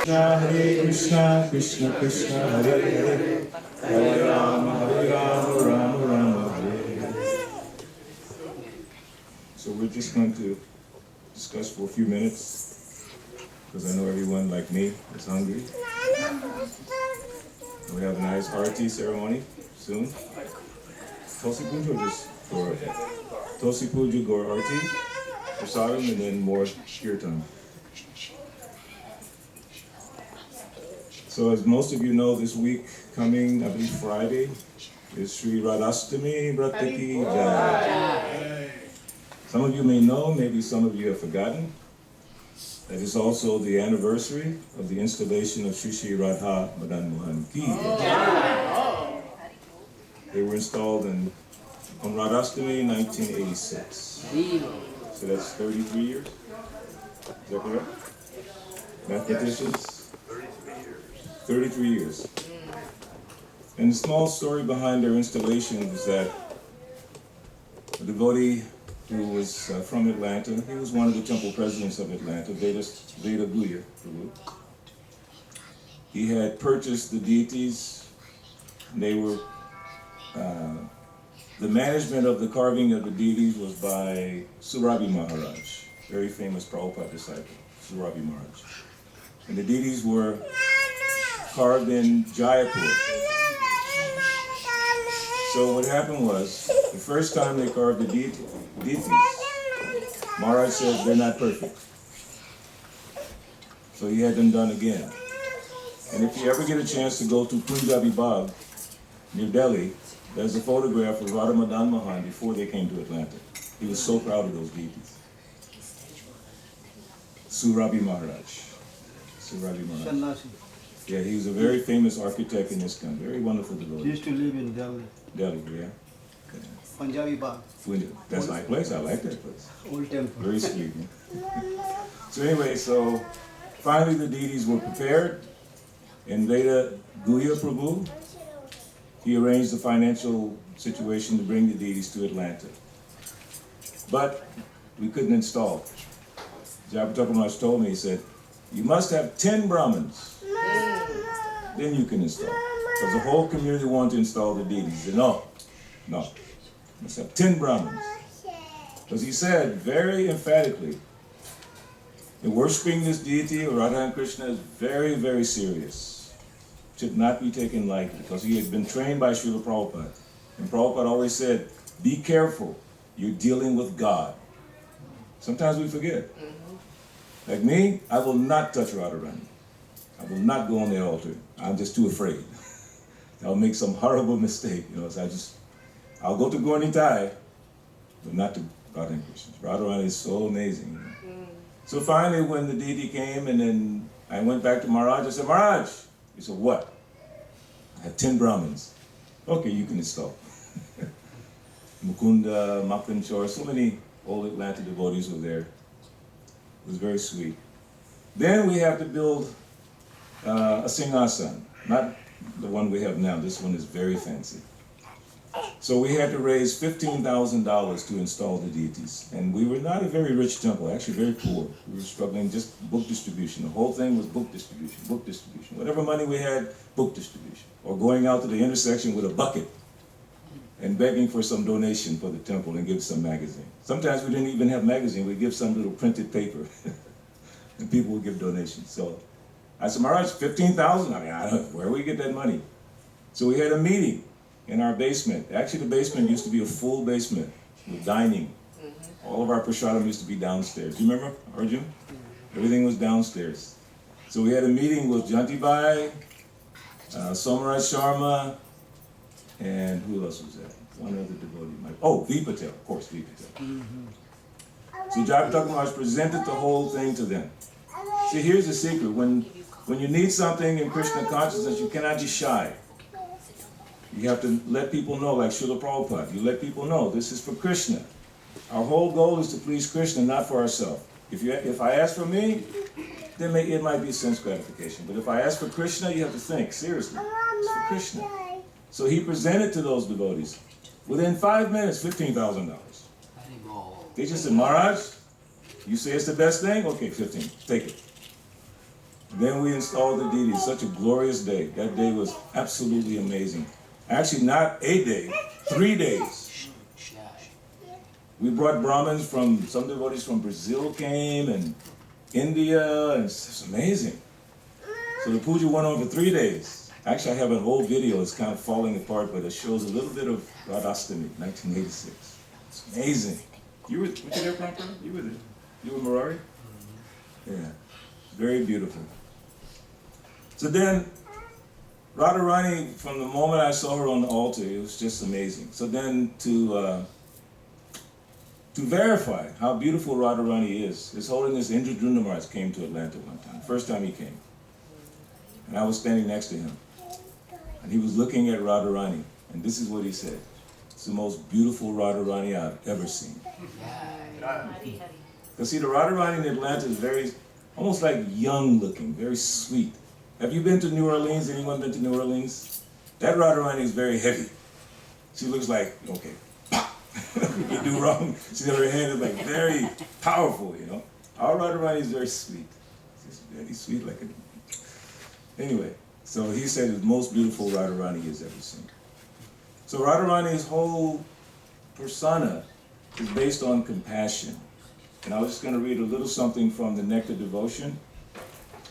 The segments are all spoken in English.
Hare Krishna, Krishna Krishna, Hare Hare, Hare Rama, Rama Rama, Hare. So we're just going to discuss for a few minutes, because I know everyone like me is hungry. We have a nice arati ceremony soon. Tosi Puja just for Tosi Puja Gaur Arati, Prasadam, and then more Kirtan. So as most of you know, this week coming, I believe Friday, is Sri Radhastami Brataki Jai. Some of you may know, maybe some of you have forgotten, that is also the anniversary of the installation of Sri Sri Radha Madan Mohan Ki. They were installed on Radhastami 1986. So that's 33 years. Is that correct? Mathematicians? 33 years. And the small story behind their installation was that a devotee who was from Atlanta, he was one of the temple presidents of Atlanta, Veda Guya Prabhu. He had purchased the deities. They were, the management of the carving of the deities was by Surabi Maharaj, very famous Prabhupada disciple, Surabi Maharaj. And the deities were carved in Jaipur. So what happened was, the first time they carved the deities, Maharaj said they're not perfect. So he had them done again. And if you ever get a chance to go to Punjabi Bagh, New Delhi, there's a photograph of Radha Madan Mohan before they came to Atlanta. He was so proud of those deities. Surabi Maharaj. Surabi Maharaj. Yeah, he was a very famous architect in this country. Very wonderful devotee. He used to live in Delhi. Delhi, yeah. Punjabi Bagh. That's my place. I like that place. Old temple. Very sweet. So anyway, so finally the deities were prepared, and Veda Guya Prabhu, he arranged the financial situation to bring the deities to Atlanta. But we couldn't install. H.G.Balavadra Maharaj told me, he said, you must have 10 Brahmins. Then you can install. Because the whole community wanted to install the deities. He said, no. You must have 10 Brahmins. Because he said very emphatically, the worshipping this deity, Radha and Krishna, is very, very serious. Should not be taken lightly, because he had been trained by Srila Prabhupada. And Prabhupada always said, be careful, you're dealing with God. Sometimes we forget. Like me, I will not touch Radharani. I will not go on the altar. I'm just too afraid. I'll make some horrible mistake. So I'll go to Gaurnitai, but not to Radha and Krishna. Radharani is so amazing. So finally, when the deity came, and then I went back to Maharaj, I said, Maharaj, he said, what? I had 10 Brahmins. Okay, you can install. Mukunda, Makanchor, so many old Atlanta devotees were there. It was very sweet. Then we have to build a singhasan, not the one we have now. This one is very fancy. So we had to raise $15,000 to install the deities. And we were not a very rich temple, actually very poor. We were struggling just book distribution. The whole thing was book distribution, book distribution. Whatever money we had, book distribution. Or going out to the intersection with a bucket and begging for some donation for the temple and give some magazine. Sometimes we didn't even have magazine, we'd give some little printed paper and people would give donations. So I said, Maharaj, 15,000? Where do we get that money? So we had a meeting in our basement. Actually, the basement used to be a full basement with dining. All of our prasadam used to be downstairs. Do you remember, Arjun? Everything was downstairs. So we had a meeting with Jantibai, Somaraj Sharma, and who else was that? One other devotee. V. Patel, of course, V. Patel. So H.G.Balavadra Maharaj presented the whole thing to them. See, here's the secret. When you need something in Krishna consciousness, you cannot be shy. You have to let people know, like Srila Prabhupada. You let people know, this is for Krishna. Our whole goal is to please Krishna, not for ourselves. If I ask for me, then it might be sense gratification. But if I ask for Krishna, you have to think, seriously, it's for Krishna. So he presented to those devotees. Within 5 minutes, $15,000. They just said, Maharaj, you say it's the best thing? Okay, 15, take it. Then we installed the deities. Such a glorious day. That day was absolutely amazing. Actually, not a day, 3 days. We brought Brahmins from, some devotees from Brazil came, and India, and it's amazing. So the puja went on for 3 days. Actually, I have an old video. It's kind of falling apart, but it shows a little bit of Radhastami, 1986. It's amazing. You were there, Prabhupada? You were there. You were Murari? Yeah. Very beautiful. So then, Radharani, from the moment I saw her on the altar, it was just amazing. So then to verify how beautiful Radharani is, His Holiness Indra Maharaj came to Atlanta one time, first time he came. And I was standing next to him. And he was looking at Radharani, and this is what he said. It's the most beautiful Radharani I've ever seen. Because see, the Radharani in Atlanta is very, almost like young looking, very sweet. Have you been to New Orleans? Anyone been to New Orleans? That Radharani is very heavy. She looks like, okay, pop. You do wrong, she got her hand is like very powerful, you know. Our Radharani is very sweet. She's very sweet like a... Anyway, so he said it's the most beautiful Radharani he's ever seen. So Radharani's whole persona is based on compassion. And I was just going to read a little something from the Nectar Devotion,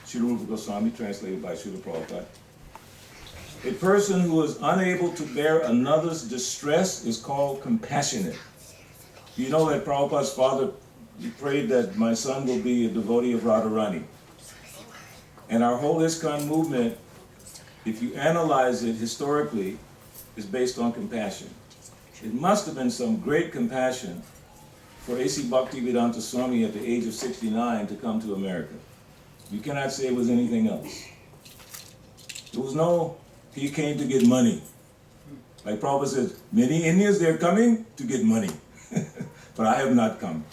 Sheuly Roy.All Goswami, translated by Srila Prabhupada. A person who is unable to bear another's distress is called compassionate. You know that Prabhupada's father prayed that my son will be a devotee of Radharani. And our whole ISKCON movement, if you analyze it historically, is based on compassion. It must have been some great compassion for A.C. Bhaktivedanta Swami at the age of 69 to come to America. You cannot say it was anything else. There was no, he came to get money. Like Prabhupada says, many Indians, they're coming to get money. But I have not come.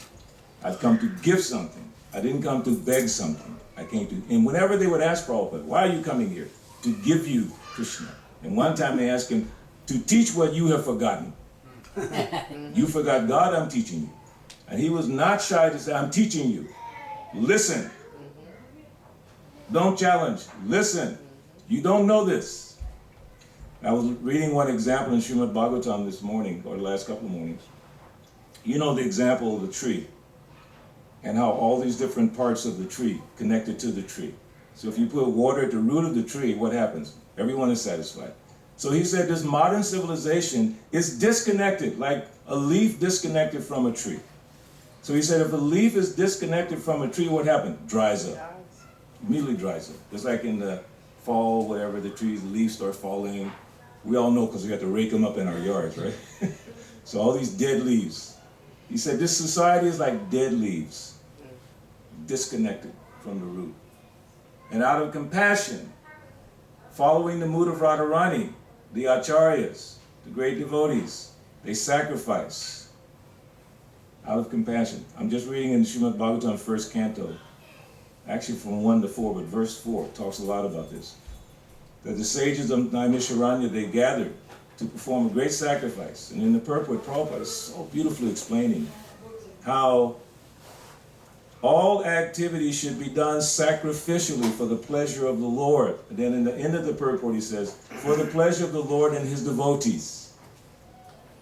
I've come to give something. I didn't come to beg something. I came to, and whenever they would ask Prabhupada, why are you coming here? To give you Krishna. And one time they asked him, to teach what you have forgotten. You forgot God, I'm teaching you. And he was not shy to say, I'm teaching you. Listen. Don't challenge. Listen. You don't know this. I was reading one example in Srimad Bhagavatam this morning, or the last couple of mornings. You know the example of the tree, and how all these different parts of the tree connected to the tree. So if you put water at the root of the tree, what happens? Everyone is satisfied. So he said this modern civilization is disconnected, like a leaf disconnected from a tree. So he said if a leaf is disconnected from a tree, what happens? Dries up. Immediately dries up. Just like in the fall, whatever, the trees, the leaves start falling. We all know because we have to rake them up in our yards, right? So all these dead leaves. He said this society is like dead leaves, disconnected from the root. And out of compassion, following the mood of Radharani, the acharyas, the great devotees, they sacrifice out of compassion. I'm just reading in the Srimad Bhagavatam first canto, actually from 1 to 4, but verse 4 talks a lot about this. That the sages of Naimisharanya, they gathered to perform a great sacrifice. And in the purport, Prabhupada is so beautifully explaining how all activities should be done sacrificially for the pleasure of the Lord. And then in the end of the purport he says, for the pleasure of the Lord and his devotees.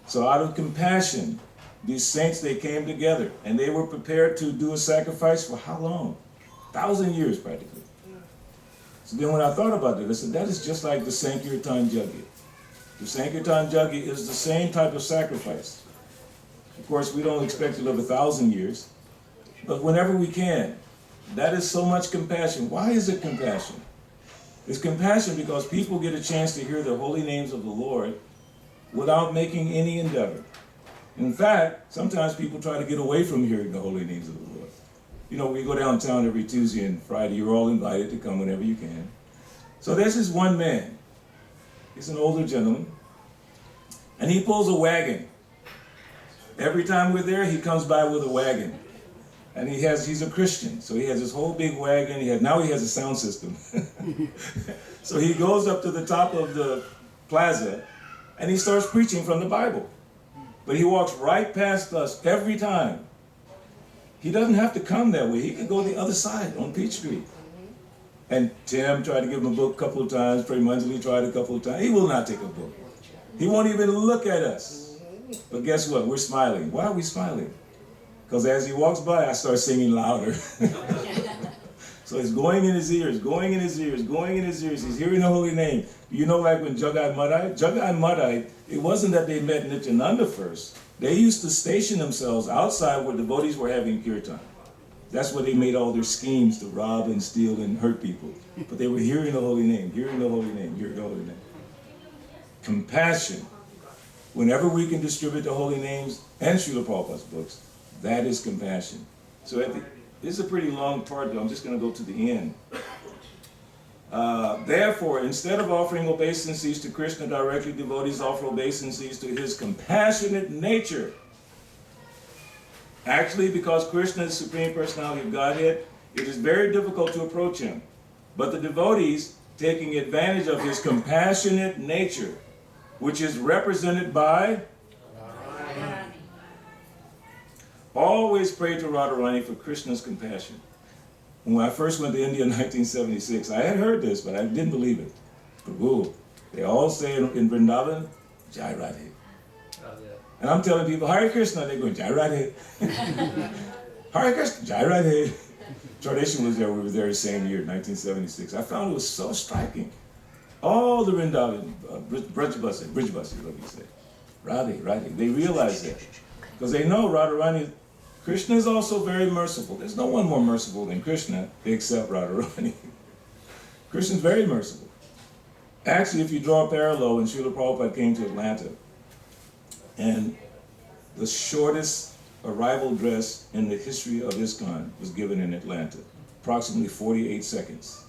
So out of compassion, these saints, they came together and they were prepared to do a sacrifice for how long? 1,000 years practically. So then when I thought about that, I said, that is just like the Sankirtan Yajna. The Sankirtan Yajna is the same type of sacrifice. Of course, we don't expect to live 1,000 years. But whenever we can, that is so much compassion. Why is it compassion? It's compassion because people get a chance to hear the holy names of the Lord without making any endeavor. In fact, sometimes people try to get away from hearing the holy names of the Lord. You know, we go downtown every Tuesday and Friday. You're all invited to come whenever you can. So there's this one man. He's an older gentleman. And he pulls a wagon. Every time we're there, he comes by with a wagon. And he's a Christian, so he has this whole big wagon. Now he has a sound system. So he goes up to the top of the plaza, and he starts preaching from the Bible. But he walks right past us every time. He doesn't have to come that way. He could go the other side on Peach Street. And Tim tried to give him a book a couple of times. Premanjali tried a couple of times. He will not take a book. He won't even look at us. But guess what? We're smiling. Why are we smiling? Because as he walks by, I start singing louder. So it's going in his ears, going in his ears, going in his ears. He's hearing the holy name. You know, like when Jagai Madai, it wasn't that they met Nityananda first. They used to station themselves outside where devotees were having kirtan. That's where they made all their schemes to rob and steal and hurt people. But they were hearing the holy name, hearing the holy name, hearing the holy name. Compassion. Whenever we can distribute the holy names and Srila Prabhupada's books, that is compassion. So this is a pretty long part, though. I'm just going to go to the end. Therefore, instead of offering obeisances to Krishna directly, devotees offer obeisances to his compassionate nature. Actually, because Krishna is Supreme Personality of Godhead, it is very difficult to approach him. But the devotees, taking advantage of his compassionate nature, which is represented by always pray to Radharani for Krishna's compassion. When I first went to India in 1976, I had heard this, but I didn't believe it. Prabhu, they all say in Vrindavan, Jai Radhe. And I'm telling people, Hare Krishna, they're going, Jai Radhe. Hare Krishna, Jai Radhe. Charudeshna was there, we were there the same year, 1976. I found it was so striking. All the Vrindavan, Brijbasi, what do you say? Radhe, Radhe. They realize that. Because they know Radharani, Krishna is also very merciful. There's no one more merciful than Krishna except Radharani. Krishna's very merciful. Actually, if you draw a parallel, when Srila Prabhupada came to Atlanta, and the shortest arrival address in the history of ISKCON was given in Atlanta, approximately 48 seconds.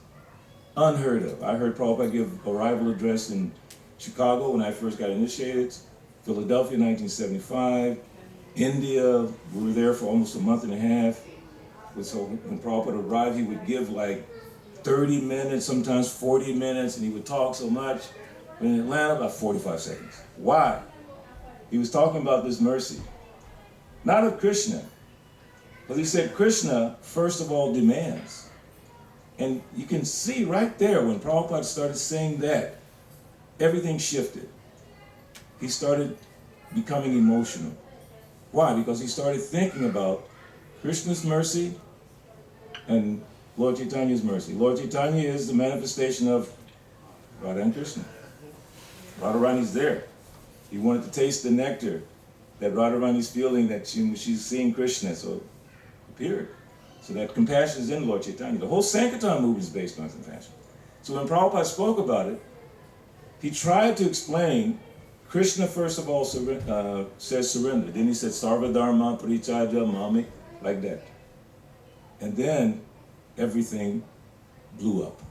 Unheard of. I heard Prabhupada give arrival address in Chicago when I first got initiated, Philadelphia 1975, India, we were there for almost a month and a half. So when Prabhupada arrived, he would give like 30 minutes, sometimes 40 minutes, and he would talk so much. But in Atlanta, about 45 seconds. Why? He was talking about this mercy. Not of Krishna. But he said Krishna, first of all, demands. And you can see right there when Prabhupada started saying that, everything shifted. He started becoming emotional. Why? Because he started thinking about Krishna's mercy and Lord Chaitanya's mercy. Lord Chaitanya is the manifestation of Radha and Krishna. Radharani's there. He wanted to taste the nectar that Radharani's feeling that she's seeing Krishna, so it appeared. So that compassion is in Lord Chaitanya. The whole Sankirtan movement is based on compassion. So when Prabhupada spoke about it, he tried to explain Krishna, first of all, says surrender. Then he said, Sarva Dharma Parichaja Mami, like that. And then everything blew up.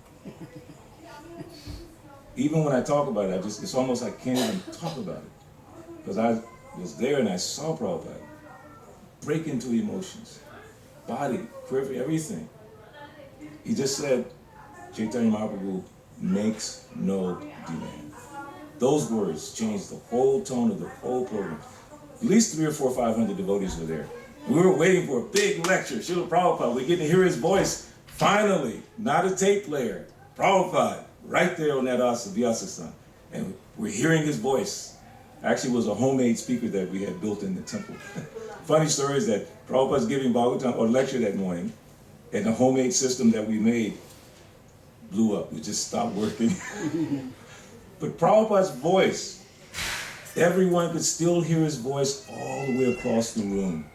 Even when I talk about it, it's almost like I can't even talk about it. Because I was there and I saw Prabhupada break into emotions. Body, periphery, everything. He just said, Chaitanya Mahaprabhu makes no demand. Those words changed the whole tone of the whole program. At least 300 or 400 or 500 devotees were there. We were waiting for a big lecture. Srila Prabhupada, we get to hear his voice. Finally, not a tape player. Prabhupada, right there on that Vyasa. And we're hearing his voice. Actually, it was a homemade speaker that we had built in the temple. Funny story is that Prabhupada's giving Bhagavatam or lecture that morning, and the homemade system that we made blew up. It just stopped working. But Prabhupada's voice, everyone could still hear his voice all the way across the room.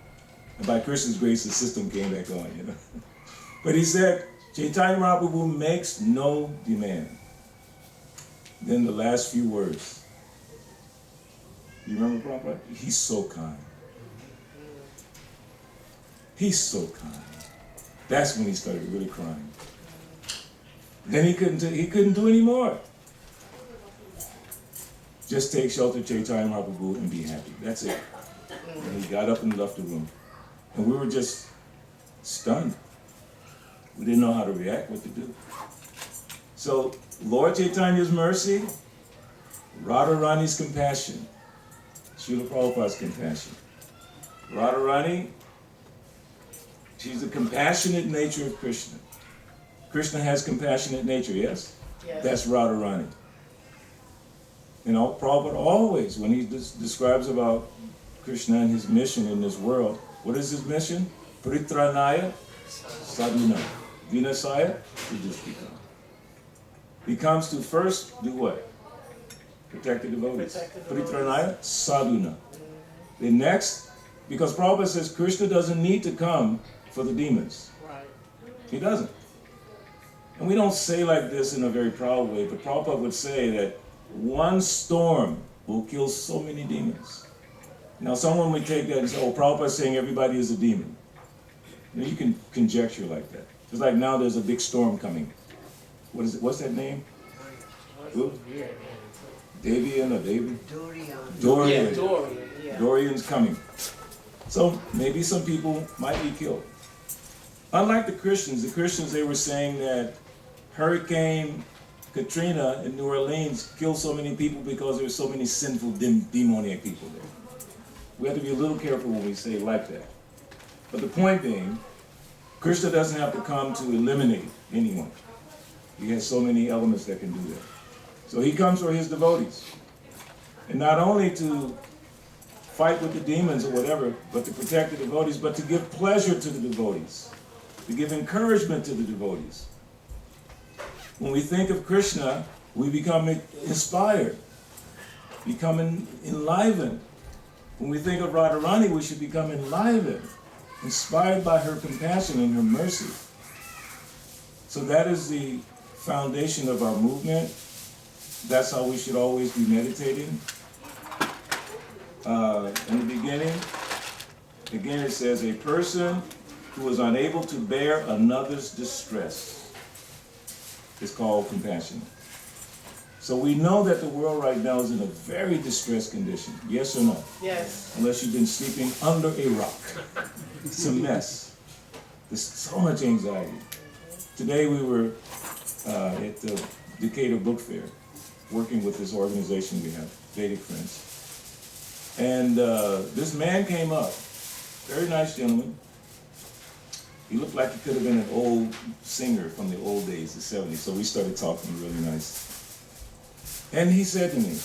And by Krishna's grace, the system came back on, you know. But he said, Chaitanya Mahaprabhu makes no demand. Then the last few words. You remember Prabhupada? He's so kind. He's so kind. That's when he started really crying. Then he couldn't do any more. Just take shelter, Chaitanya Mahaprabhu, and be happy. That's it. And he got up and left the room. And we were just stunned. We didn't know how to react, what to do. So, Lord Chaitanya's mercy, Radharani's compassion, Srila Prabhupada's compassion. Radharani, she's the compassionate nature of Krishna. Krishna has compassionate nature, yes? Yes. That's Radharani. You know, Prabhupada always, when he describes about Krishna and his mission in this world, what is his mission? Paritranaya sadhuna vinasaya yudhishthika. He comes to first do what? Protect the devotees. Paritranaya sadhuna. The next, because Prabhupada says Krishna doesn't need to come for the demons. Right. He doesn't. And we don't say like this in a very proud way, but Prabhupada would say that one storm will kill so many demons. Now someone would take that and say, oh, Prabhupada's saying everybody is a demon. You know, you can conjecture like that. It's like now there's a big storm coming. What is it? What's that name? Who? Davian or David? Dorian. Yeah, Dorian. Yeah. Dorian's coming. So maybe some people might be killed. Unlike the Christians, they were saying that Hurricane Katrina in New Orleans killed so many people because there were so many sinful, demoniac people there. We have to be a little careful when we say it like that. But the point being, Krishna doesn't have to come to eliminate anyone. He has so many elements that can do that. So he comes for his devotees. And not only to fight with the demons or whatever, but to protect the devotees, but to give pleasure to the devotees, to give encouragement to the devotees. When we think of Krishna, we become inspired, become enlivened. When we think of Radharani, we should become enlivened, inspired by her compassion and her mercy. So that is the foundation of our movement. That's how we should always be meditating. In the beginning, again it says, a person who is unable to bear another's distress is called compassionate. So we know that the world right now is in a very distressed condition. Yes or no? Yes. Unless you've been sleeping under a rock. It's a mess. There's so much anxiety. Today we were at the Decatur Book Fair, working with this organization we have, Vedic Friends. And this man came up, very nice gentleman. He looked like he could have been an old singer from the old days, the 70s. So we started talking really nice. And he said to me,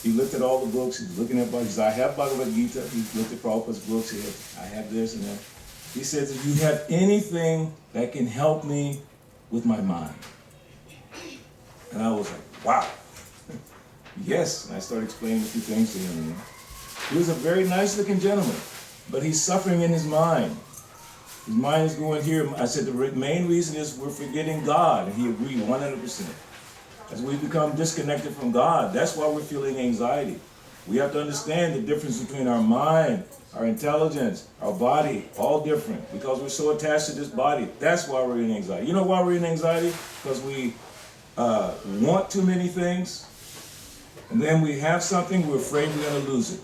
he looked at all the books, he was looking at books. He said, I have Bhagavad Gita. He looked at Prabhupada's books. He said, I have this and that. He said, do you have anything that can help me with my mind? And I was like, wow. Yes. And I started explaining a few things to him. You know. He was a very nice looking gentleman, but he's suffering in his mind. His mind is going here. I said, the main reason is we're forgetting God. And he agreed 100%. As we become disconnected from God, that's why we're feeling anxiety. We have to understand the difference between our mind, our intelligence, our body, all different. Because we're so attached to this body, that's why we're in anxiety. You know why we're in anxiety? Because we want too many things, and then we have something, we're afraid we're going to lose it.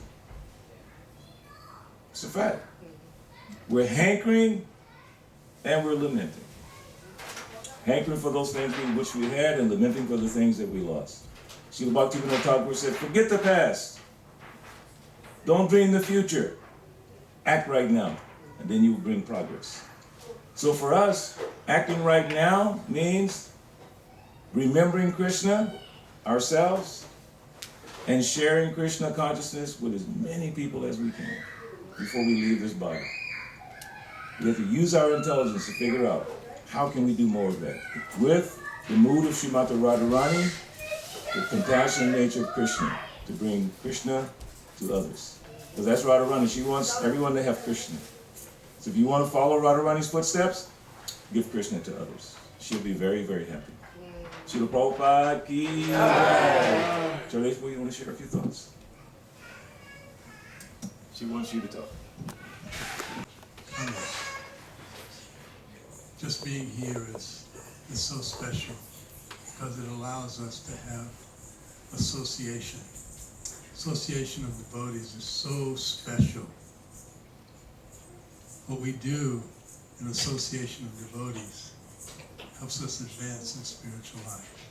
It's a fact. We're hankering and we're lamenting. Hankering for those things which we had and lamenting for the things that we lost. Sheuly Bhaktivinoda Thakur said, forget the past. Don't dream the future. Act right now, and then you will bring progress. So for us, acting right now means remembering Krishna, ourselves, and sharing Krishna consciousness with as many people as we can before we leave this body. We have to use our intelligence to figure out how can we do more of that? With the mood of Srimati Radharani, the compassionate nature of Krishna, to bring Krishna to others. Because that's Radharani. She wants everyone to have Krishna. So if you want to follow Radharani's footsteps, give Krishna to others. She'll be very, very happy. Srila Prabhupada ki jai. Charudeshna, you want to share a few thoughts? She wants you to talk. Just being here is so special because it allows us to have association. Association of devotees is so special. What we do in association of devotees helps us advance in spiritual life.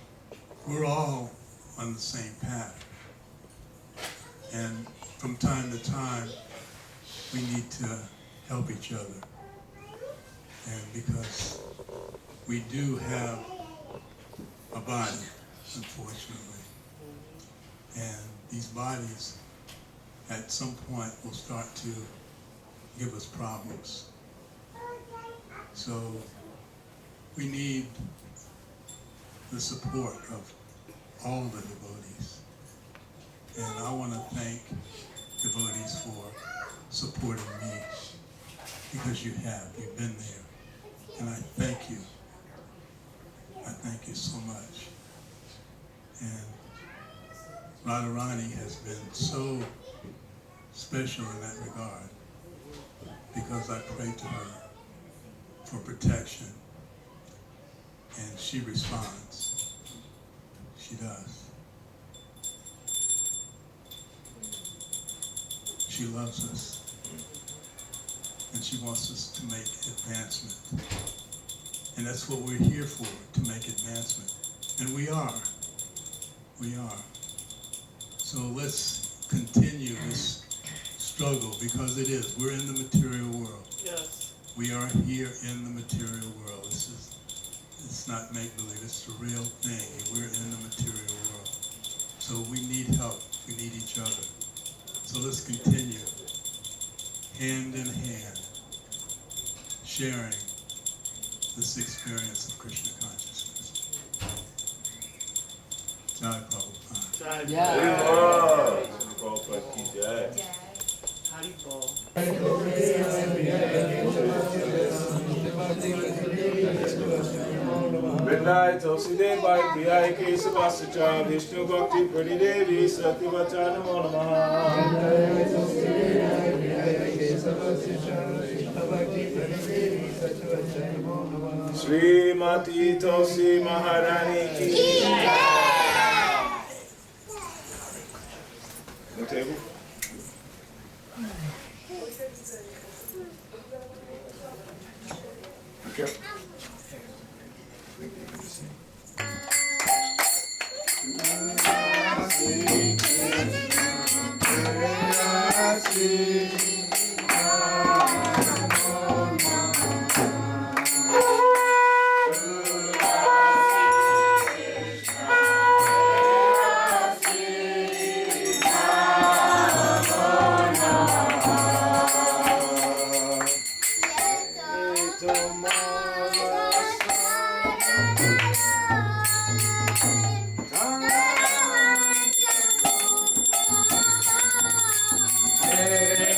We're all on the same path. And from time to time, we need to help each other. And because we do have a body, unfortunately. And these bodies at some point will start to give us problems. So we need the support of all the devotees. And I want to thank devotees for supporting me, because you've been there. And I thank you. I thank you so much. And Radharani has been so special in that regard, because I pray to her for protection, and she responds. She does. She loves us, and she wants us to make advancement. And that's what we're here for, to make advancement. And we are. We are. So let's continue this struggle, because it is. We're in the material world. Yes. We are here in the material world. It's not make-believe, it's the real thing. We're in the material world. So we need help. We need each other. So let's continue, hand in hand, sharing this experience of Krishna consciousness. Jai Prabhupada. Vrindayi Tulsi Devi Priyayi Kesava Vishnu Bhakti Prati Devi Satyavata Namo Namaha. Srimati Tulsi Maharani ki No table? Okay. Hey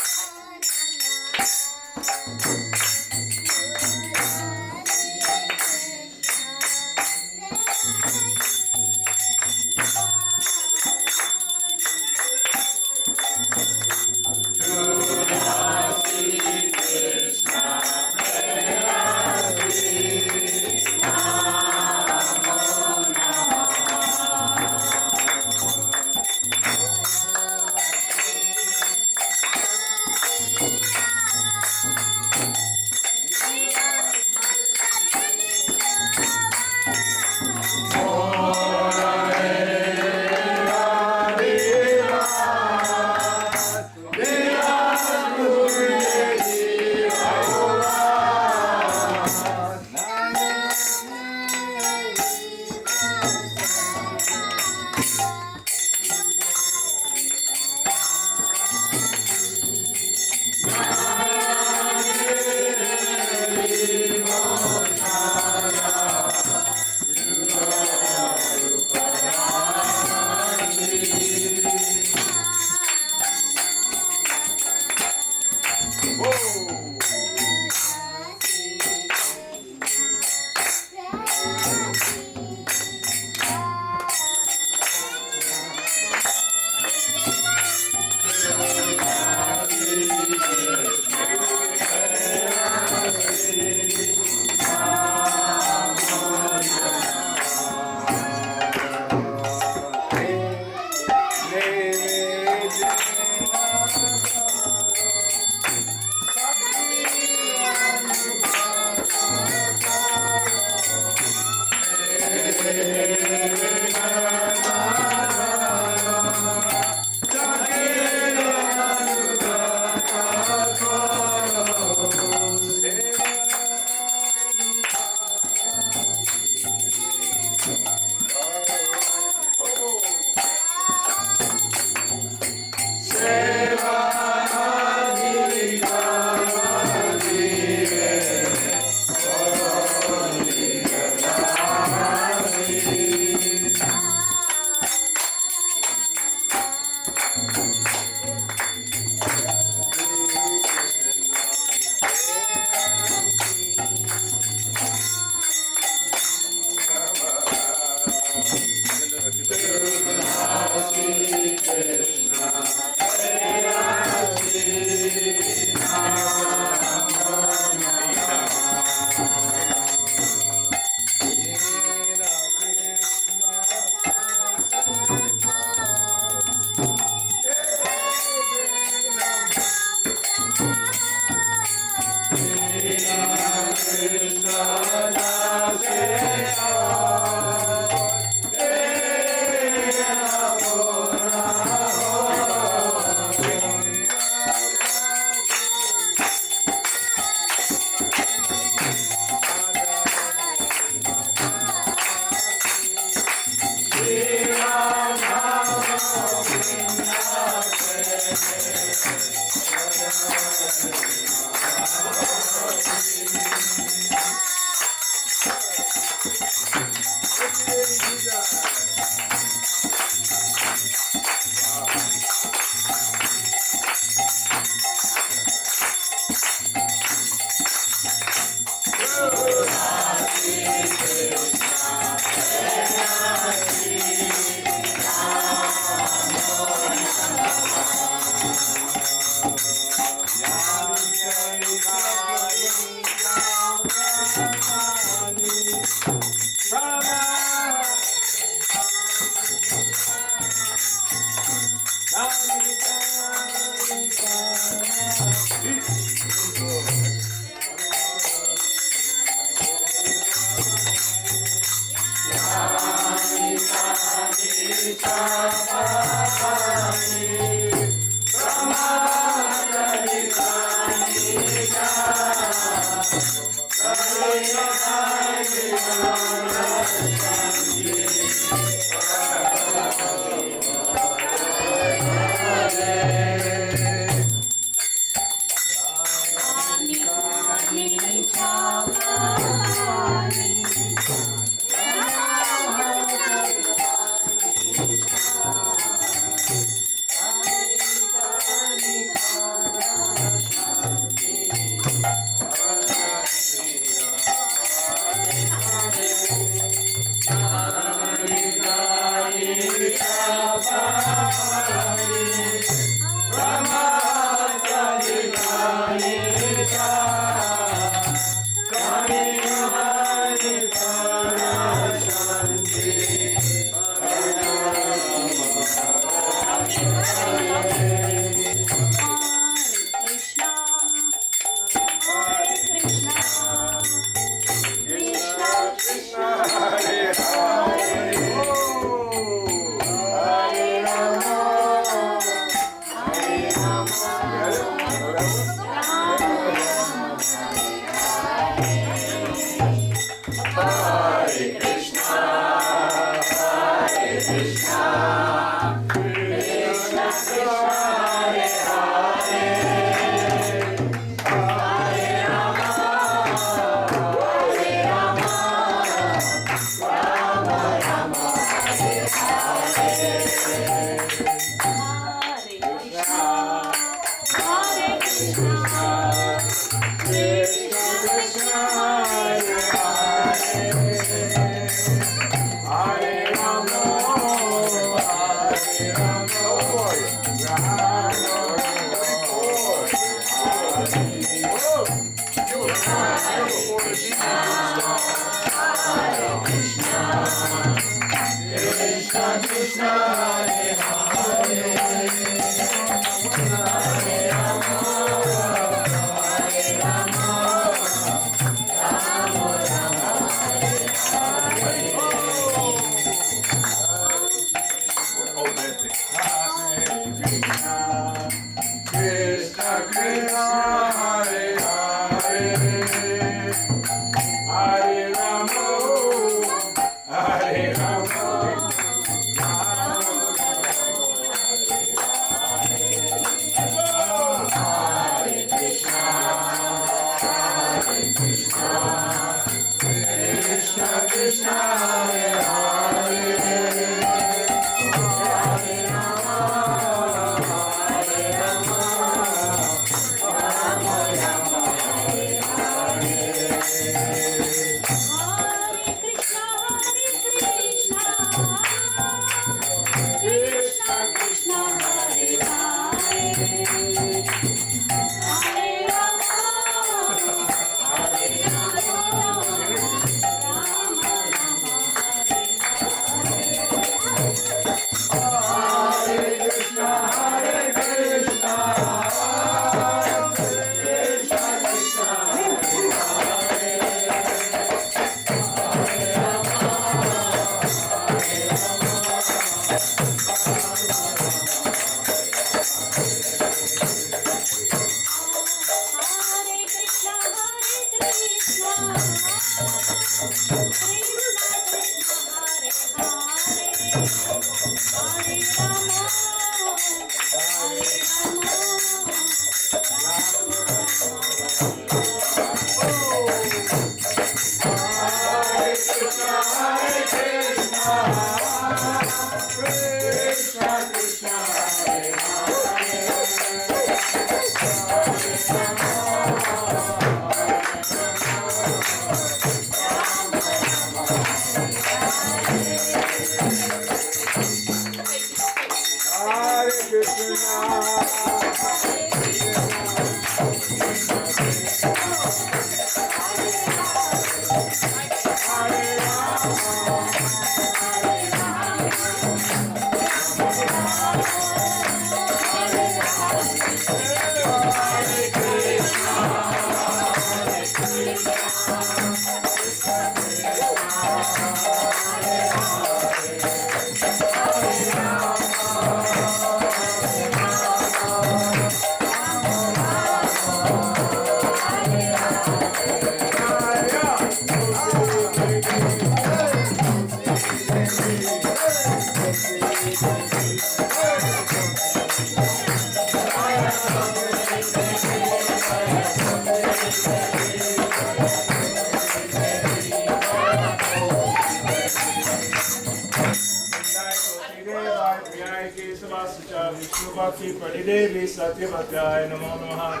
Devi Satuarday Namo Namaha.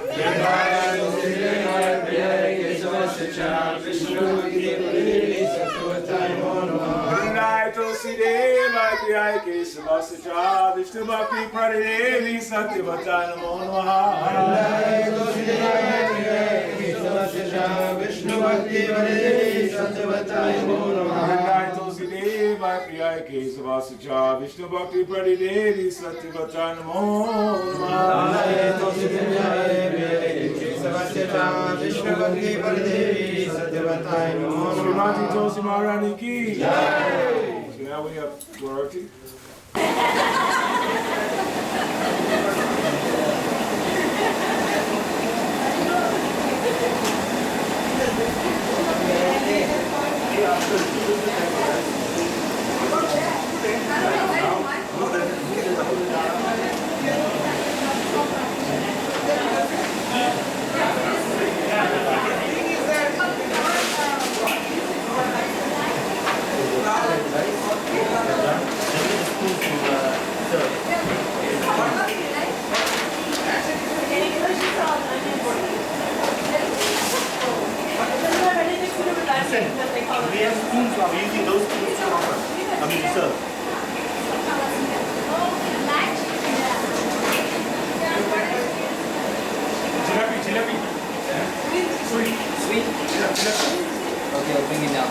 Tulsi Devi Vishnu Bhakti Pradevi Satuarday Namo Namaha. Vishnu Bhakti Pradevi Satuarday Namo Namaha. Tulsi Devi Vishnu Bhakti Pradevi Satuarday Namo Namaha. Vishnu Bhakti Pradevi Satuarday Namo Namaha. Srimati Tulsi Maharani ki. So now we have royalty. We have spoons, we are using those spoons to serve. Jalebi. Sweet. Okay, I'll bring it down.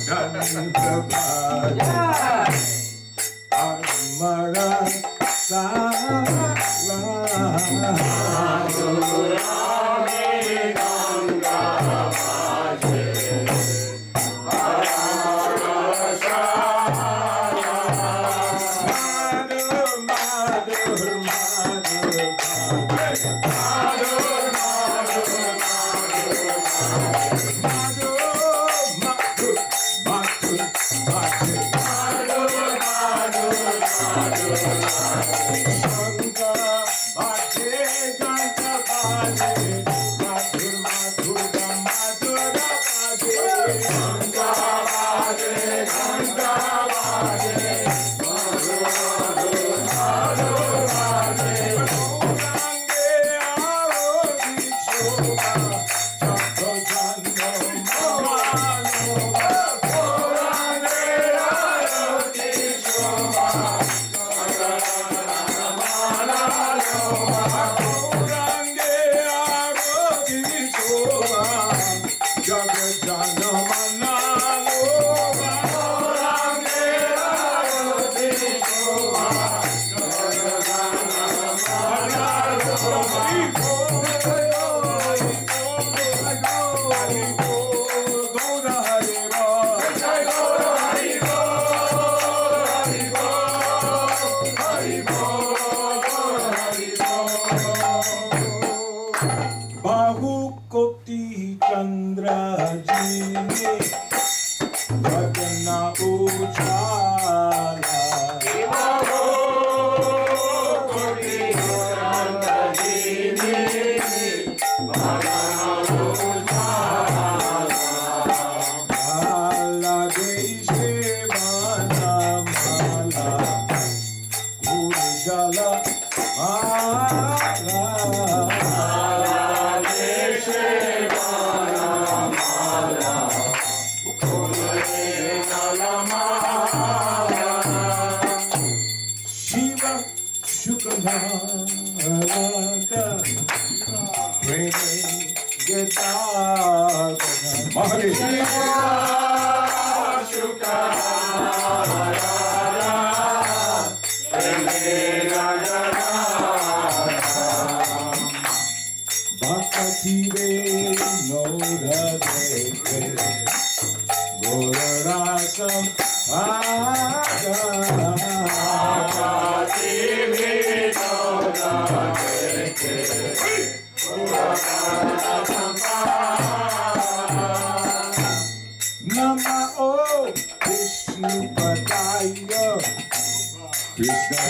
Ganga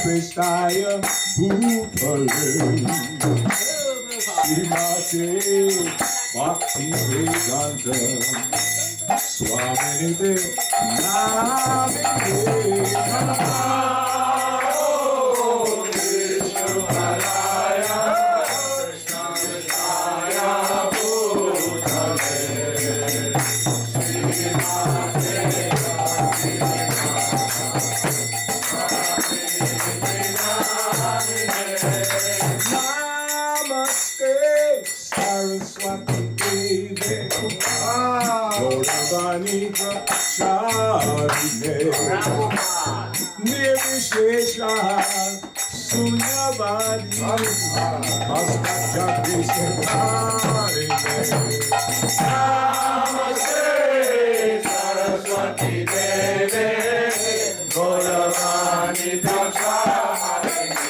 Prestaya Bhupale Srimate Bhakti Vedanta Swaminite Namite Nirvishesha Sunyavadi Astachakrishna Namaste Saraswati Deve Gauravani Pracharine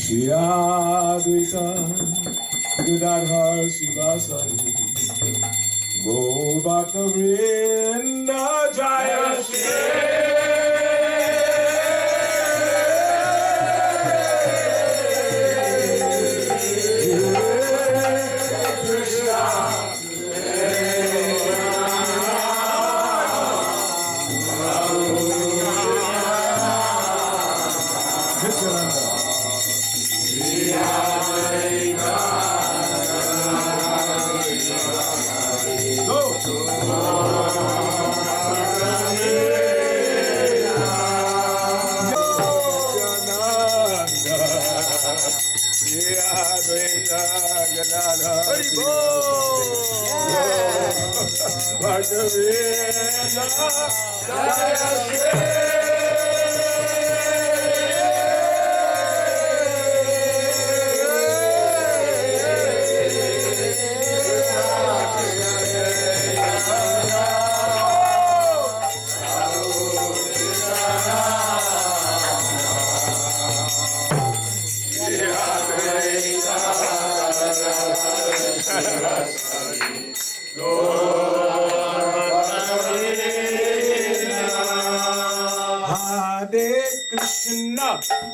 Shiyadvita Gadadhar Shivasari Go Bhattachrya Jaya Hare Krishna,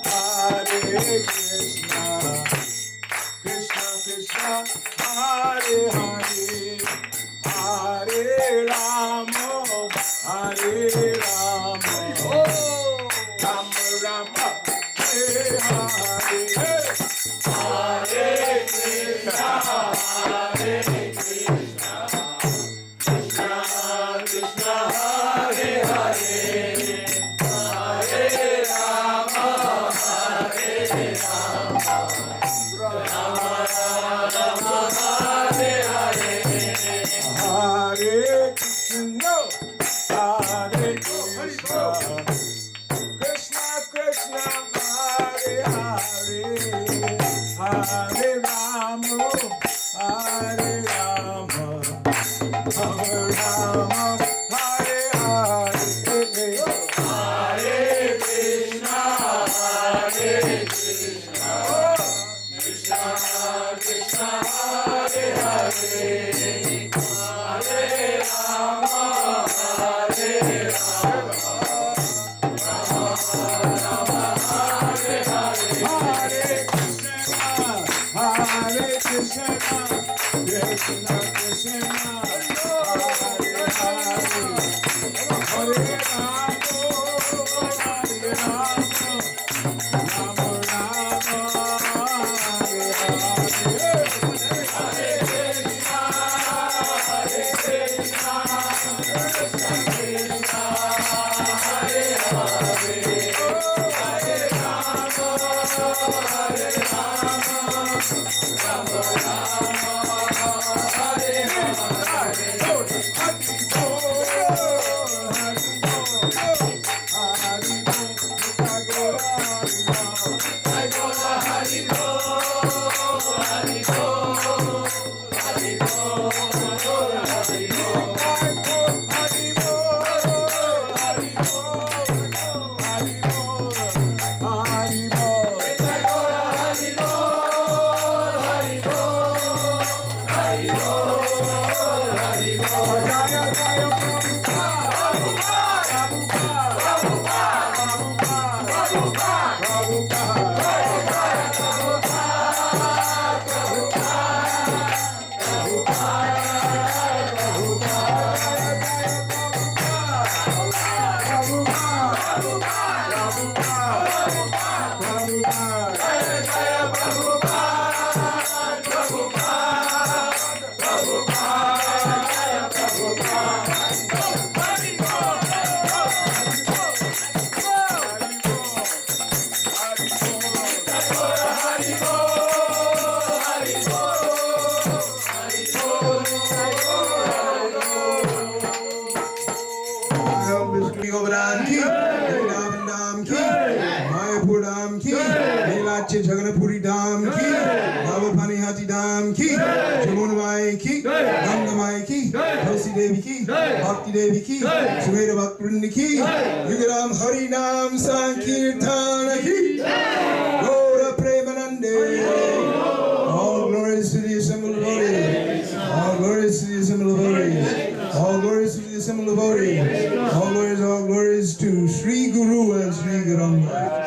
Hare Krishna, Krishna Krishna, Hare Hare, Hare Rama, Hare Rama, Rama Rama, Hare Hare, Hare Krishna, Hare Krishna, Krishna Krishna, Hare Hare. Hare Krishna, Hare Krishna, Krishna Krishna, Hare Hare, Hare Rama, Hare Rama, Rama Rama, Hare Hare, Hare Krishna, Hare Krishna, Krishna Krishna, Hare Hare. Jaganapuri Dham ki, Navapani Hati Dham ki, Jamunamai ki, Gandamai ki, Tulsi Devi ki, Bhakti Devi ki, Sumera Bhakti ki, Yugaram Hari Nam Sankirtana ki, Gaura Premanande. All glories to the assembled body. All glories glories to the assembled devotees. All glories to the assembled devotees. All glories to Sri Guru and Sri Guranga.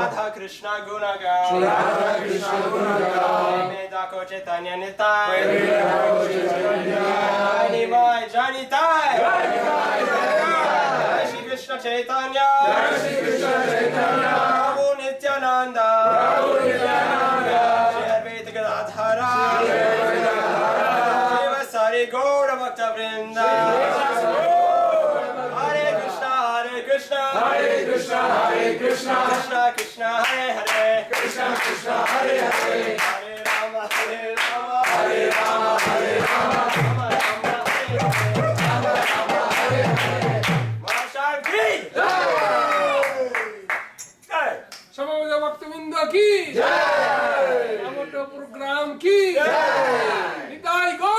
Bhattachrya Chaitanya, Prabhu Nityananda, Shri Advaita Gadadhara, Shiva Shri Gaura Bhakta Vrinda. Hare Krishna, Hare Krishna, Krishna Krishna, Hare Hare, Krishna Krishna, Hare Hare, Hare Rama, Hare Rama, Hare Rama, Hare Rama, Rama Rama, Hare Hare, Rama Rama, Hare Hare. Mahashar ki jai. समवेत भक्तवृंद की जय, अमर programme की जय, निताई गौर